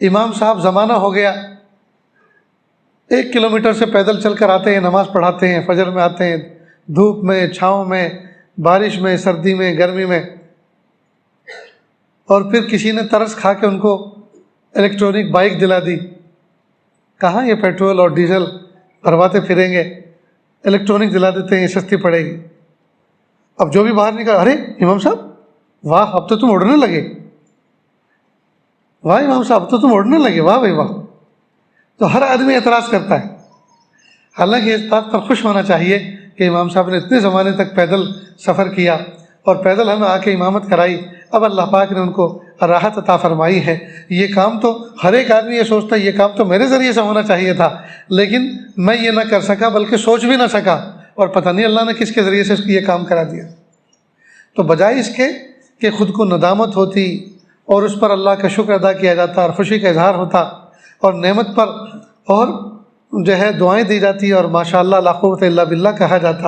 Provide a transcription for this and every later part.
امام صاحب زمانہ ہو گیا 1 کلومیٹر سے پیدل چل کر آتے ہیں، نماز پڑھاتے ہیں، فجر میں آتے ہیں، دھوپ میں، چھاؤں میں، بارش میں، سردی میں، گرمی میں، اور پھر کسی نے ترس کھا کے ان کو الیکٹرانک بائک دلا دی. کہاں یہ پیٹرول اور ڈیزل بھرواتے پھریں گے، الیکٹرانک دلا دیتے ہیں، سستی پڑے گی. اب جو بھی باہر نکلا، ارے امام صاحب واہ اب تو تم اڑنے لگے، واہ امام صاحب اب تو تم اڑنے لگے، واہ بھائی واہ. تو ہر آدمی اعتراض کرتا ہے. حالانکہ اس بات پر خوش ہونا چاہیے کہ امام صاحب نے اتنے زمانے تک پیدل سفر کیا اور پیدل ہمیں آ کے امامت کرائی. اب اللہ پاک نے ان کو راحت عطا فرمائی ہے. یہ کام تو ہر ایک آدمی یہ سوچتا ہے یہ کام تو میرے ذریعے سے ہونا چاہیے تھا، لیکن میں یہ نہ کر سکا، بلکہ سوچ بھی نہ سکا، اور پتہ نہیں اللہ نے کس کے ذریعے سے اس کو یہ کام کرا دیا. تو بجائے اس کے کہ خود کو ندامت ہوتی اور اس پر اللہ کا شکر ادا کیا جاتا اور خوشی کا اظہار ہوتا اور نعمت پر اور جو ہے دعائیں دی جاتی اور ماشاء اللہ لا قوت الا باللہ کہا جاتا،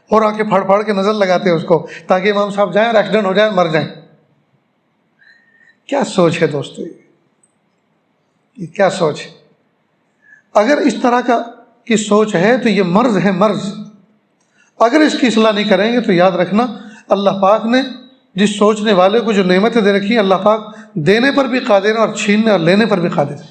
اور آ کے پھاڑ پھاڑ کے نظر لگاتے اس کو تاکہ امام صاحب جائیں اور ایکسیڈنٹ ہو جائے، مر جائیں. کیا سوچ ہے دوستو، یہ کیا سوچ ہے؟ اگر اس طرح کی سوچ ہے تو یہ مرض ہے، مرض. اگر اس کی اصلاح نہیں کریں گے تو یاد رکھنا اللہ پاک نے جس سوچنے والے کو جو نعمتیں دے رکھی ہیں، اللہ پاک دینے پر بھی قادر ہے اور چھیننے اور لینے پر بھی قادر ہے.